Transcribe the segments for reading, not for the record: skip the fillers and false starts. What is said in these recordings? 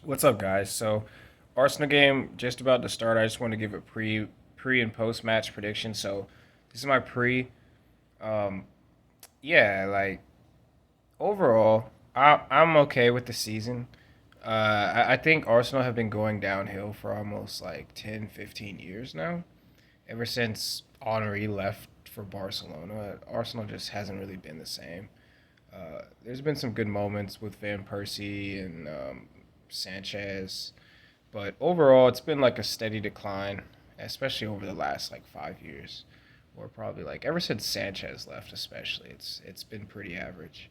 What's up, guys? So, Arsenal game just about to start. I just want to give a pre and post match prediction. So, this is my pre. Um, yeah, like overall, I'm okay with the season. I think Arsenal have been going downhill for almost like 10, 15 years now. Ever since Henry left for Barcelona, Arsenal just hasn't really been the same. There's been some good moments with Van Persie and Sanchez, but overall, it's been like a steady decline, especially over the last like 5 years, or probably like ever since Sanchez left, especially. It's been pretty average.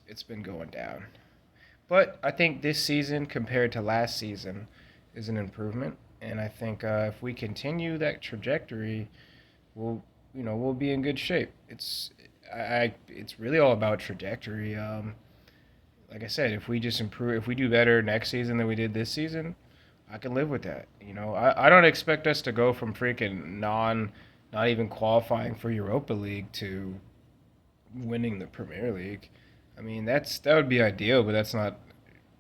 It's been going down, but I think this season compared to last season is an improvement, and I think if we continue that trajectory, we'll we'll be in good shape. It's really all about trajectory. Like I said, if we just improve, if we do better next season than we did this season, I can live with that. I don't expect us to go from freaking not even qualifying for Europa League to winning the Premier League. I mean, that would be ideal, but that's not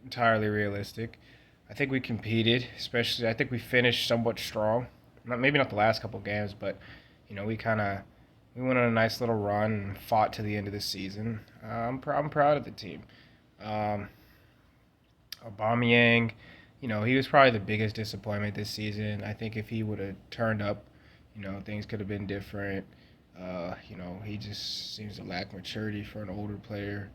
entirely realistic. I think we competed, especially. I think we finished somewhat strong. Maybe not the last couple games, but we kind of we went on a nice little run and fought to the end of the season. I'm proud of the team. Um, Aubameyang, he was probably the biggest disappointment this season. I think if he would have turned up, things could have been different. He just seems to lack maturity for an older player.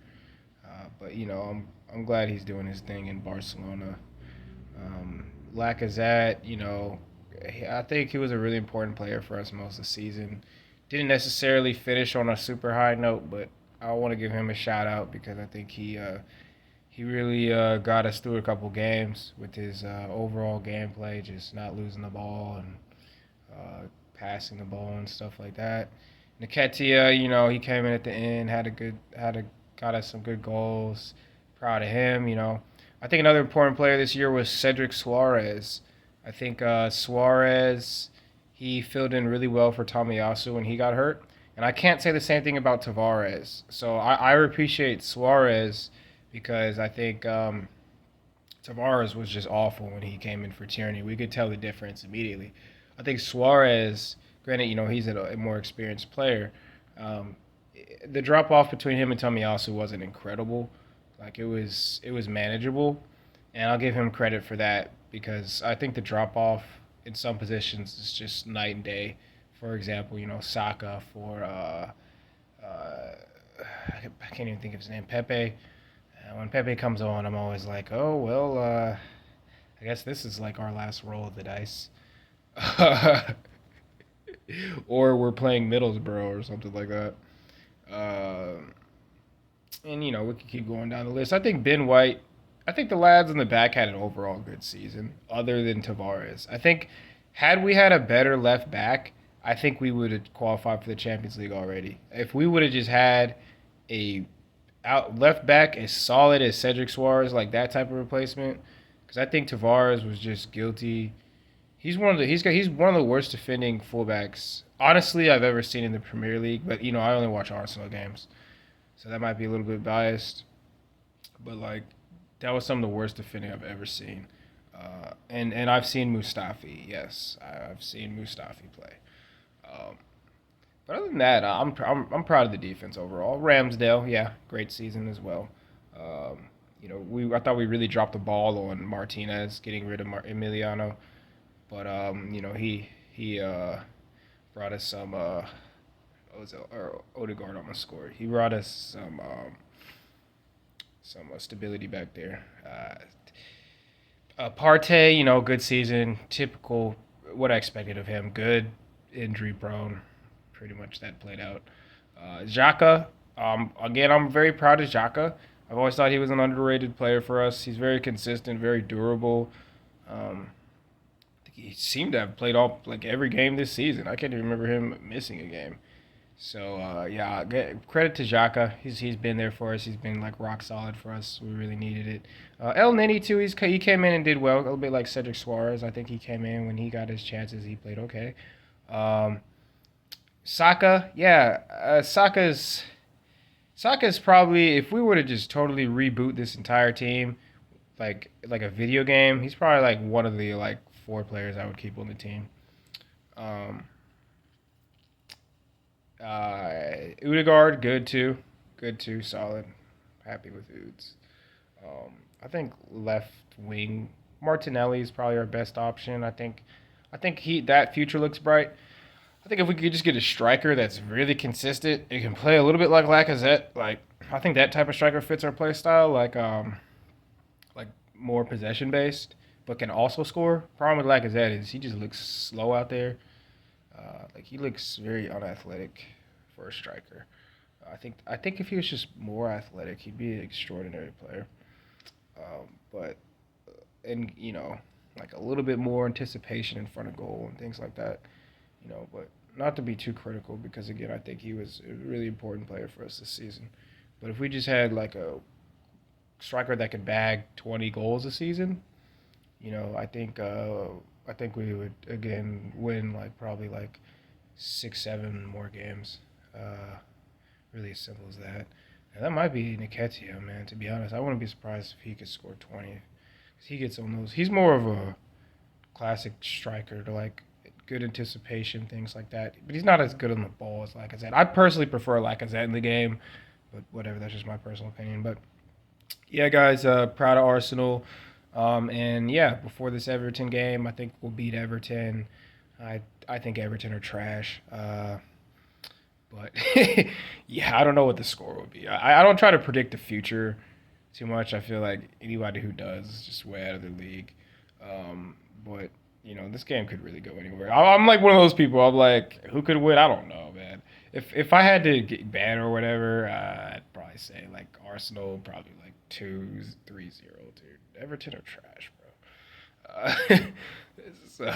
But I'm glad he's doing his thing in Barcelona. Lacazette, I think he was a really important player for us most of the season. Didn't necessarily finish on a super high note, but I want to give him a shout out because I think he really got us through a couple games with his overall gameplay, just not losing the ball and passing the ball and stuff like that. Nketiah, he came in at the end, got us some good goals. Proud of him. I think another important player this year was Cedric Suarez. I think Suarez he filled in really well for Tomiyasu when he got hurt, and I can't say the same thing about Tavares. So I appreciate Suarez because I think Tavares was just awful when he came in for Tierney. We could tell the difference immediately. I think Suarez, granted, he's a more experienced player. Um, the drop off between him and Tomiyasu wasn't incredible. Like it was manageable, and I'll give him credit for that because I think the drop off in some positions is just night and day. For example, Saka for I can't even think of his name, Pepe. When Pepe comes on, I'm always like, oh well, I guess this is like our last roll of the dice, or we're playing Middlesbrough or something like that. Uh, and we could keep going down the list. I think Ben White. I think the lads in the back had an overall good season, other than Tavares. I think had we had a better left back, I think we would have qualified for the Champions League already. If we would have just had a out left back as solid as Cedric Suarez, like that type of replacement, because I think Tavares was just guilty. He's one of the worst defending fullbacks honestly I've ever seen in the Premier League. But I only watch Arsenal games, so that might be a little bit biased. But like that was some of the worst defending I've ever seen. And I've seen Mustafi. Yes, I've seen Mustafi play. Um, but other than that, I'm proud of the defense overall. Ramsdale, yeah, great season as well. I thought we really dropped the ball on Martinez getting rid of Emiliano, but he brought us some. What was it? Or Odegaard almost scored. He brought us some stability back there. Partey, good season. Typical what I expected of him. Good, injury prone. Pretty much that played out. Xhaka, again, I'm very proud of Xhaka. I've always thought he was an underrated player for us. He's very consistent, very durable. Um, he seemed to have played all like every game this season. I can't even remember him missing a game. So yeah, credit to Xhaka. He's been there for us. He's been like rock solid for us. We really needed it. El Nini too. He came in and did well. A little bit like Cedric Suarez. I think he came in when he got his chances. He played okay. Um, Saka, yeah, Saka's probably if we were to just totally reboot this entire team, like a video game, he's probably like one of the like four players I would keep on the team. Um, Udegaard, good too, solid. Happy with Uds. I think left wing Martinelli is probably our best option. I think he that future looks bright. I think if we could just get a striker that's really consistent, it can play a little bit like Lacazette. Like I think that type of striker fits our play style. Like more possession based, but can also score. Problem with Lacazette is he just looks slow out there. Like he looks very unathletic for a striker. I think if he was just more athletic, he'd be an extraordinary player. But and like a little bit more anticipation in front of goal and things like that. But not to be too critical because again, I think he was a really important player for us this season. But if we just had like a striker that could bag 20 goals a season, I think we would again win like probably like 6, 7 more games. Uh, really as simple as that. And that might be Nketiah, man. To be honest, I wouldn't be surprised if he could score 20. 'Cause he gets on those. He's more of a classic striker to like good anticipation, things like that. But he's not as good on the ball as Lacazette. I personally prefer Lacazette in the game, but whatever. That's just my personal opinion. But yeah, guys, proud of Arsenal. And yeah, before this Everton game, I think we'll beat Everton. I I think Everton are trash. But yeah, I don't know what the score will be. I don't try to predict the future too much. I feel like anybody who does is just way out of the league. But this game could really go anywhere. I'm like one of those people. I'm like, who could win? I don't know, man. If I had to get ban or whatever, I'd probably say like Arsenal, probably like 2-3-0, dude. Everton are trash, bro. So, all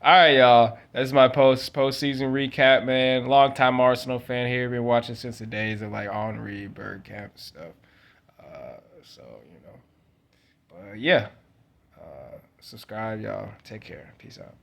right, y'all. That's my postseason recap, man. Long time Arsenal fan here. Been watching since the days of like Henri, Bergkamp stuff. So but yeah. Subscribe, y'all. Take care. Peace out.